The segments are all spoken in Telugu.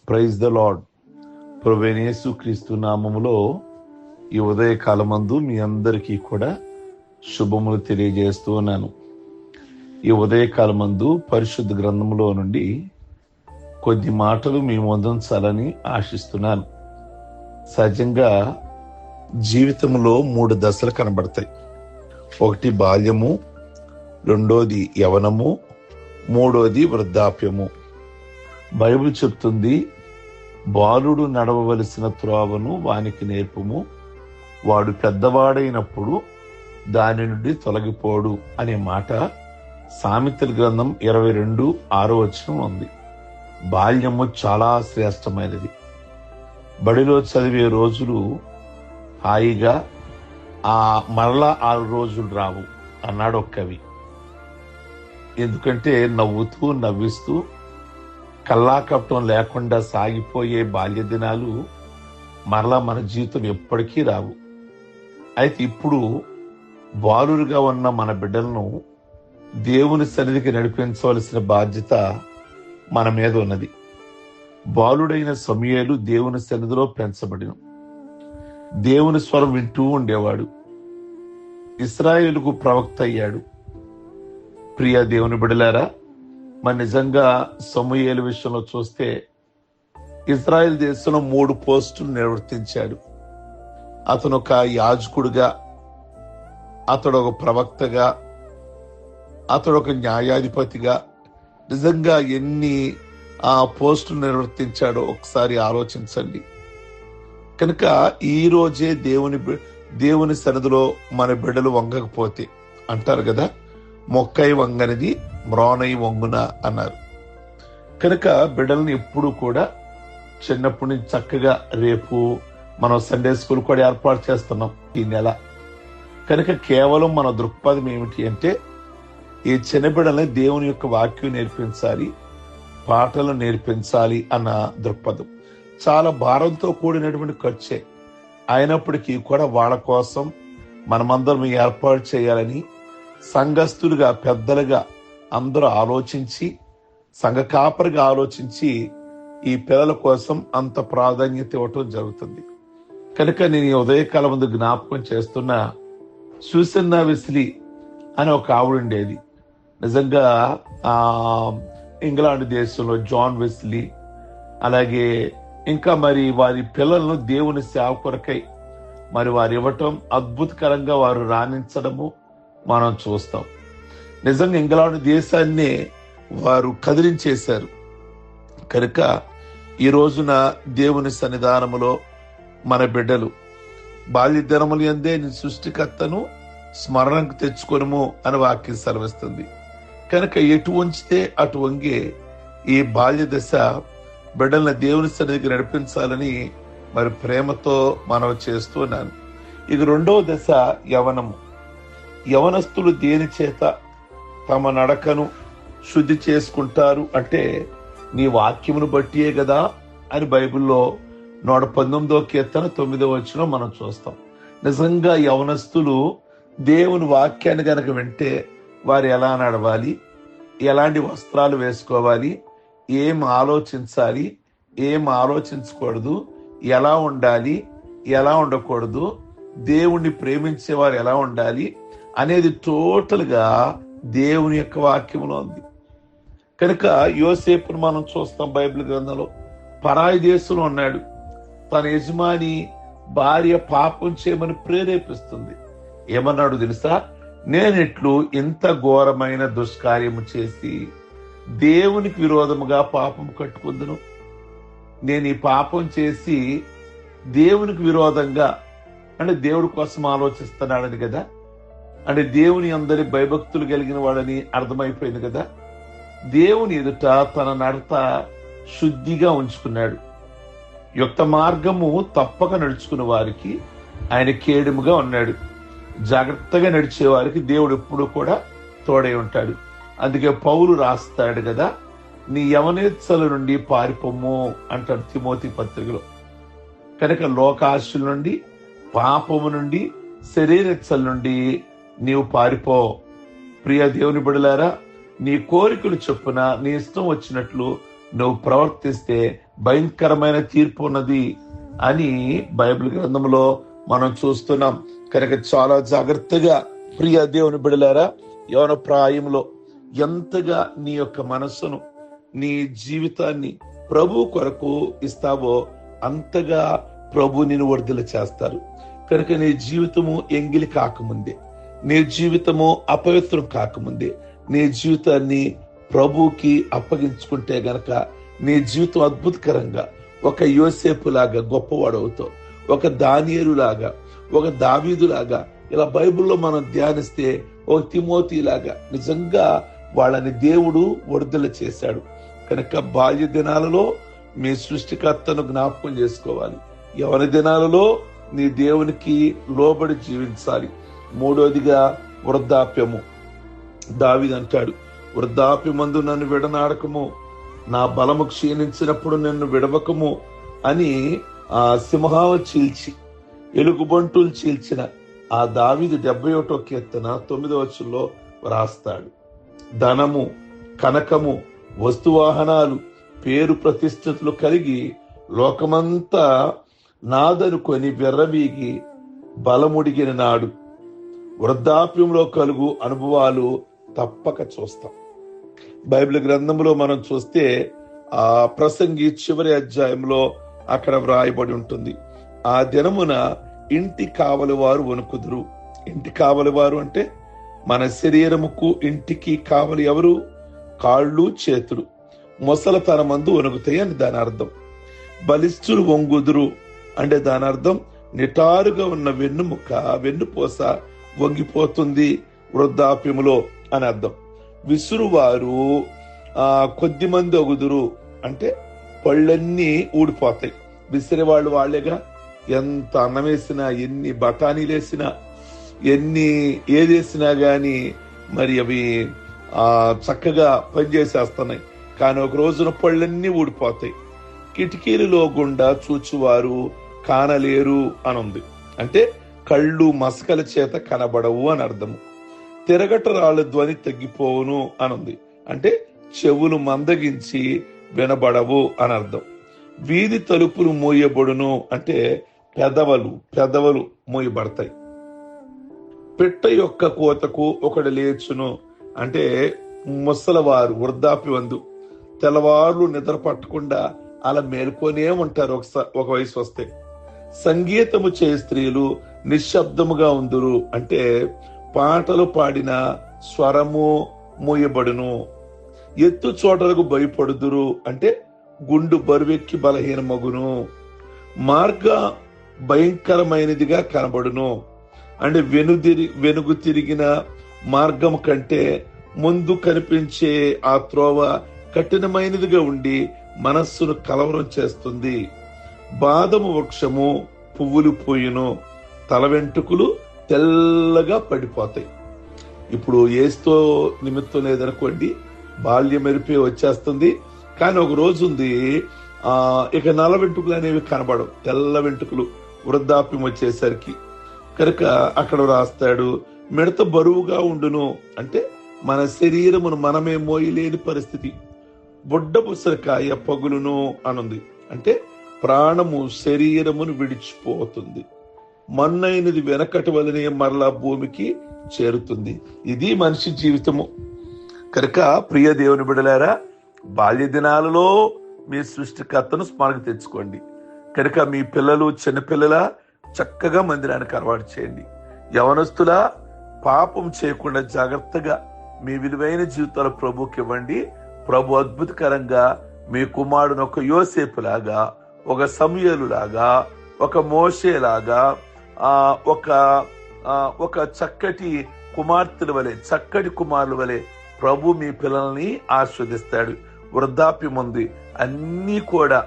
Praise the lord. ప్రభువైన యేసు క్రీస్తు నామములో ఈ ఉదయ కాలమందు మీ అందరికీ కూడా శుభములు తెలియజేస్తూ ఉన్నాను. ఈ ఉదయ కాలమందు పరిశుద్ధ గ్రంథములో నుండి కొద్ది మాటలు మీ ముందుంచాలని ఆశిస్తున్నాను. సహజంగా జీవితంలో 3 దశలు కనబడతాయి. ఒకటి బాల్యము, రెండోది యవనము, మూడోది వృద్ధాప్యము. బైబిల్ చెప్తుంది, బాలుడు నడవవలసిన త్రోవను వానికి నేర్పుము, వాడు పెద్దవాడైనప్పుడు దాని నుండి తొలగిపోడు అనే మాట సామెతల గ్రంథం 22:6 ఉంది. బాల్యము చాలా శ్రేష్టమైనది. బడిలో చదివే రోజులు హాయిగా మరలా 6 రోజులు రావు అన్నాడు ఒక కవి. ఎందుకంటే నవ్వుతూ నవ్విస్తూ కల్లాకపటం లేకుండా సాగిపోయే బాల్య దినాలు మరలా మన జీవితం ఎప్పటికీ రావు. అయితే ఇప్పుడు బాలురుగా ఉన్న మన బిడ్డలను దేవుని సన్నిధికి నడిపించవలసిన బాధ్యత మన మీద ఉన్నది. బాలుడైన సమూయేలు దేవుని సన్నిధిలో పెంచబడిన, దేవుని స్వరం వింటూ ఉండేవాడు. ఇశ్రాయేలుకు ప్రవక్త అయ్యాడు. ప్రియ దేవుని బిడ్డలారా, మరి నిజంగా సమూయేలు విషయంలో చూస్తే ఇజ్రాయెల్ దేశంలో 3 పోస్టులు నిర్వర్తించాడు. అతను ఒక యాజకుడుగా, అతడు ఒక ప్రవక్తగా, అతడు ఒక న్యాయాధిపతిగా నిజంగా ఎన్ని పోస్టులు నిర్వర్తించాడో ఒకసారి ఆలోచించండి. కనుక ఈ రోజే దేవుని సన్నిధిలో మన బిడ్డలు వంగకపోతే, అంటారు కదా, మొక్కై వంగనిది మ్రోనై వంగున అన్నారు. కనుక బిడ్డలను ఎప్పుడు కూడా చిన్నప్పటి నుంచి చక్కగా, రేపు మనం సండే స్కూల్ కూడా ఏర్పాటు చేస్తున్నాం ఈ నెల. కనుక కేవలం మన దృక్పథం ఏమిటి అంటే, ఈ చిన్న బిడ్డల్ని దేవుని యొక్క వాక్యం నేర్పించాలి, పాటలు నేర్పించాలి అన్న దృక్పథం. చాలా భారంతో కూడినటువంటి ఖర్చే అయినప్పటికీ కూడా వాళ్ళ కోసం మనమందరం ఏర్పాటు చేయాలని సంఘస్థులుగా, పెద్దలుగా అందరూ ఆలోచించి, సంఘ కాపరిగా ఆలోచించి ఈ పిల్లల కోసం అంత ప్రాధాన్యత ఇవ్వటం జరుగుతుంది. కనుక నేను ఈ ఉదయకాలం ముందు జ్ఞాపకం చేస్తున్న సూసన్నా వెస్లీ అని ఒక ఆవిడ ఉండేది. నిజంగా ఇంగ్లాండ్ దేశంలో జాన్ వెస్లీ, అలాగే ఇంకా మరి వారి పిల్లలను దేవుని సేవ కొరకై మరి వారు ఇవ్వటం, అద్భుతకరంగా వారు రాణించడము మనం చూస్తాం. నిజంగా ఇంగ్లాండ్ దేశాన్ని వారు కదిలించేశారు. కనుక ఈ రోజున దేవుని సన్నిధానములో మన బిడ్డలు బాల్య దినములు యందే నీ సృష్టికర్తను స్మరణకు తెచ్చుకొనుము అని వాక్యం సెలవిస్తుంది. కనుక ఎటు వంచితే అటు వంగే ఈ బాల్య దశ బిడ్డలను దేవుని సన్నిధికి నడిపించాలని మరి ప్రేమతో మనం చేస్తున్నాను. ఇక 2వ దశ యవనము. యవనస్తులు దేని చేత తమ నడకను శుద్ధి చేసుకుంటారు అంటే, నీ వాక్యమును బట్టియే కదా అని బైబిల్లో 119వ కీర్తన 9వ వచనం మనం చూస్తాం. నిజంగా యవనస్తులు దేవుని వాక్యాన్ని గనక వింటే వారు ఎలా నడవాలి, ఎలాంటి వస్త్రాలు వేసుకోవాలి, ఏం ఆలోచించాలి, ఏం ఆలోచించకూడదు, ఎలా ఉండాలి, ఎలా ఉండకూడదు, దేవుణ్ణి ప్రేమించేవారు ఎలా ఉండాలి అనేది టోటల్ గా దేవుని యొక్క వాక్యంలో ఉంది. కనుక యోసేపును మనం చూస్తాం బైబిల్ గ్రంథంలో. పరాయి దేశంలో ఉన్నాడు. తన యజమాని భార్య పాపం చేయమని ప్రేరేపిస్తుంది. ఏమన్నాడు తెలుసా? నేనెట్లు ఇంత ఘోరమైన దుష్కార్యము చేసి దేవునికి విరోధముగా పాపం కట్టుకుందును. నేను ఈ పాపం చేసి దేవునికి విరోధంగా, అంటే దేవుడి కోసం ఆలోచిస్తున్నాడని కదా, అంటే దేవుని అందరి భయభక్తులు కలిగిన వాడని అర్థమైపోయింది కదా. దేవుని ఎదుట తన నడత శుద్ధిగా ఉంచుకున్నాడు. యుక్త మార్గము తప్పక నడుచుకున్న వారికి ఆయన కేడుముగా ఉన్నాడు. జాగ్రత్తగా నడిచే వారికి దేవుడు ఎప్పుడు కూడా తోడై ఉంటాడు. అందుకే పౌలు రాస్తాడు కదా, నీ యవనేచ్ఛల నుండి పారిపోము అంటాడు తిమోతి పత్రికలో. కనుక లోకాశల నుండి, పాపము నుండి, శరీరేచ్ఛల నుండి నీవు పారిపో. ప్రియ దేవుని బిడ్డలారా, నీ కోరికలు చొప్పున నీ ఇష్టం వచ్చినట్లు నువ్వు ప్రవర్తిస్తే భయంకరమైన తీర్పు ఉన్నది అని బైబిల్ గ్రంథంలో మనం చూస్తున్నాం. కనుక చాలా జాగ్రత్తగా ప్రియ దేవుని బిడ్డలారా, యవన ప్రాయంలో ఎంతగా నీ యొక్క మనస్సును, నీ జీవితాన్ని ప్రభు కొరకు ఇస్తావో అంతగా ప్రభు నిన్ను వర్ధిల్ల చేస్తారు. కనుక నీ జీవితము ఎంగిలి కాకముందే, నీ జీవితము అపవిత్రం కాకముందే నీ జీవితాన్ని ప్రభుకి అప్పగించుకుంటే గనక నీ జీవితం అద్భుతకరంగా ఒక యోసేపు లాగా గొప్పవాడు అవుతావు, ఒక దానియేలు లాగా, ఒక దావీదు లాగా. ఇలా బైబిల్లో మనం ధ్యానిస్తే ఒక తిమోతి లాగా నిజంగా వాళ్ళని దేవుడు వర్ధిల్ల చేశాడు. కనుక బాల్య దినాలలో మీ సృష్టికర్తను జ్ఞాపకం చేసుకోవాలి. యవన దినాలలో నీ దేవునికి లోబడి జీవించాలి. మూడోదిగా వృద్ధాప్యము. దావీదు అంటాడు, వృద్ధాప్యమందు నన్ను విడనాడకము, నా బలము క్షీణించినప్పుడు నన్ను విడవకము అని ఆ సింహాలు చీల్చి ఎలుగుబంటులు చీల్చిన ఆ దావీదు 71వ కీర్తన 9వ వచనంలో రాస్తాడు. ధనము, కనకము, వస్తువాహనాలు, పేరు ప్రతిష్టతలు కలిగి లోకమంతా నాదనుకొని విర్రవీగి బలముడిగిన నాడు వృద్ధాప్యంలో కలుగు అనుభవాలు తప్పక చూస్తాం. బైబిల్ గ్రంథంలో మనం చూస్తే ఆ ప్రసంగి చివరి అధ్యాయంలో అక్కడ వ్రాయబడి ఉంటుంది, ఆ దినమున ఇంటి కావలి వారు వణుకుదురు. ఇంటి కావలి వారు అంటే మన శరీరముకు ఇంటికి కావలి ఎవరు? కాళ్ళు, చేతులు. మొసలతనమందు వణుకుతాయి అని దాని అర్థం. బలిష్ఠులు వంగుదురు అంటే దాని అర్థం నిటారుగా ఉన్న వెన్నుముక, వెన్నుపూస వంగిపోతుంది వృద్ధాప్యములో అని అర్థం. విసురువారు కొద్ది మంది ఒగుదురు అంటే పళ్ళన్నీ ఊడిపోతాయి. విసిరేవాళ్ళు వాళ్ళేగా. ఎంత అన్నం వేసినా, ఎన్ని బఠానీలు వేసినా, ఎన్ని ఏదేసినా గాని మరి అవి చక్కగా పనిచేసేస్తున్నాయి. కానీ ఒక రోజున పళ్ళన్నీ ఊడిపోతాయి. కిటికీలలో గుండా చూచువారు కానలేరు అనుంది. అంటే కళ్ళు మసకల చేత కనబడవు అని అర్థము. తిరగటరాళ్ళ ధ్వని తగ్గిపోవును అనుంది. అంటే చెవులు మందగించి వినబడవు అని అర్థం. వీధి తలుపులు మూయబడును అంటే పెదవులు మూయబడతాయి. పిట్ట యొక్క కోతకు ఒకడు లేచును అంటే ముసలవారు వృద్ధాప్యవందు తెల్లవారులు నిద్ర పట్టకుండా అలా మేల్కొనే ఉంటారు ఒక వయసు వస్తే. సంగీతము చే స్త్రీలు నిశ్శబ్దముగా ఉందురు అంటే పాటలు పాడిన స్వరము మూయబడును. ఎత్తు చోటలకు భయపడుదురు అంటే గుండు బరువెక్కి బలహీనమగును. మార్గ భయంకరమైనదిగా కనబడును అంటే వెనుగు తిరిగిన మార్గం కంటే ముందు కనిపించే ఆ త్రోవ కఠినమైనదిగా ఉండి మనస్సును కలవరం చేస్తుంది. బాదము వృక్షము పువ్వులు పోయిను, తల వెంట్రుకలు తెల్లగా పడిపోతాయి. ఇప్పుడు ఏస్తో నిమిత్తం లేదనుకోండి, బాల్యం మెరిపి వచ్చేస్తుంది. కానీ ఒక రోజు ఉంది, ఇక నల్ల వెంట్రుకలు అనేవి కనబడవు, తెల్ల వెంట్రుకలు వృద్ధాప్యం వచ్చేసరికి. కనుక అక్కడ రాస్తాడు, మిడత బరువుగా ఉండును అంటే మన శరీరమును మనమే మోయలేని పరిస్థితి. బుడ్డ పుసరకాయ పగులును అనుంది అంటే ప్రాణము శరీరమును విడిచిపోతుంది. మన్నైనది వెనకటి వలనే మరలా భూమికి చేరుతుంది. ఇది మనిషి జీవితము. కనుక ప్రియ దేవుని బిడ్డలారా, బాల్య దినాలలో మీ సృష్టికర్తను స్మరణకు తెచ్చుకోండి. కనుక మీ పిల్లలు చిన్నపిల్లల చక్కగా మందిరానికి అలవాటు చేయండి. యవనస్తుల పాపం చేయకుండా జాగ్రత్తగా మీ విలువైన జీవితాలు ప్రభుకి ఇవ్వండి. ప్రభు అద్భుతకరంగా మీ కుమారుడు ఒక యోసేపు లాగా, ఒక సమూయేలు లాగా, ఒక మోషే లాగా, ఒక చక్కటి కుమార్తెల వలె, చక్కటి కుమారుల వలె ప్రభు మీ పిల్లల్ని ఆస్వాదిస్తాడు. వృద్ధాప్యం ఉంది, అన్నీ కూడా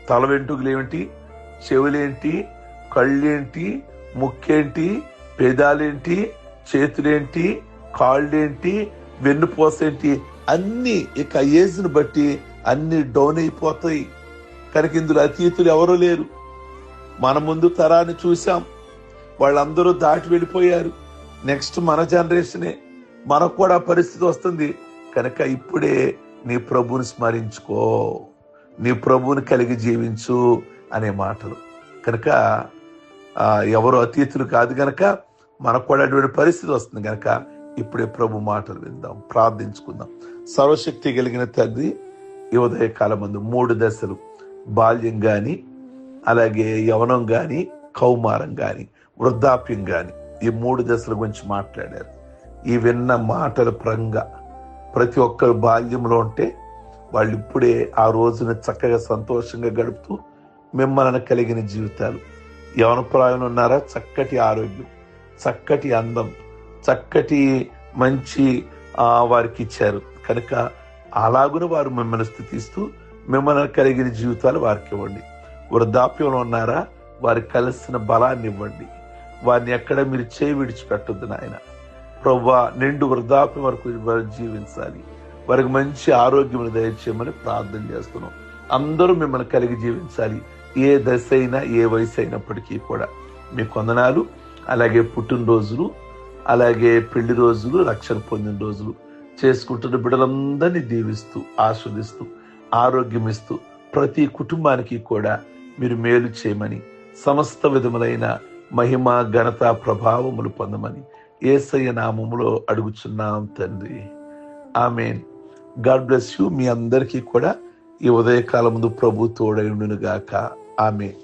తల వెంట్రుకలు ఏమిటి, చెవులేంటి, కళ్ళేంటి, ముక్కేంటి, పెదాలేంటి, చేతులేంటి, కాళ్ళేంటి, వెన్నుపోసేంటి, అన్ని ఇక ఏజ్ని బట్టి అన్ని డౌన్ అయిపోతాయి. కనుక ఇందులో అతీతులు ఎవరూ లేరు. మన ముందు తరాన్ని చూసాం, వాళ్ళందరూ దాటి వెళ్ళిపోయారు. నెక్స్ట్ మన జనరేషనే, మనకు కూడా పరిస్థితి వస్తుంది. కనుక ఇప్పుడే నీ ప్రభువుని స్మరించుకో, నీ ప్రభువుని కలిగి జీవించు అనే మాటలు. కనుక ఎవరు అతీతులు కాదు గనక మనకు కూడా అటువంటి పరిస్థితి వస్తుంది గనక ఇప్పుడే ప్రభు మాటలు విందాం, ప్రార్థించుకుందాం. సర్వశక్తి కలిగిన తండ్రి, ఈ ఉదయకాలం ముందు 3 దశలు, బాల్యం గాని, అలాగే యవనం గాని, కౌమారం గాని, వృద్ధాప్యం గాని, ఈ 3 దశల గురించి మాట్లాడారు. ఈ విన్న మాటల పరంగా ప్రతి ఒక్కరు బాల్యంలో ఉంటే వాళ్ళు ఇప్పుడే ఆ రోజున చక్కగా సంతోషంగా గడుపుతూ మిమ్మల్ని కలిగిన జీవితాలు, యవన ప్రాయంలో ఉన్నారా, చక్కటి ఆరోగ్యం, చక్కటి అందం, చక్కటి మంచి వారికి ఇచ్చారు కనుక అలాగున వారు మిమ్మల్ని స్థుతిస్తూ మిమ్మల్ని కలిగిన జీవితాలు వారికి ఇవ్వండి. వృద్ధాప్యంలో ఉన్నారా, వారికి కలిసిన బలాన్ని ఇవ్వండి. వారిని ఎక్కడ మీరు చేయి విడిచిపెట్టొద్దు నాయన. ప్రభువా, నిండు వృద్ధాప్యం వరకు వారు జీవించాలి, వారికి మంచి ఆరోగ్యం దయచేయమని ప్రార్థన చేస్తున్నాం. అందరూ మిమ్మల్ని కలిగి జీవించాలి. ఏ దశ అయినా, ఏ వయసు అయినప్పటికీ కూడా మీ కొందనాలు. అలాగే పుట్టినరోజులు, అలాగే పెళ్లి రోజులు, రక్షణ పొందిన రోజులు చేసుకుంటున్న బిడ్డలందరినీ దీవిస్తూ, ఆస్వాదిస్తూ, ఆరోగ్యం ఇస్తూ ప్రతి కుటుంబానికి కూడా మీరు మేలు చేయమని, సమస్త విధములైన మహిమ, ఘనత, ప్రభావములు పొందమని యేసయ్య నామములో అడుగుచున్నాం తండ్రి. ఆమేన్. God bless you. మీ అందరికీ కూడా ఈ ఉదయకాలం ముందు ప్రభు తోడై ఉండును గాక. ఆమేన్.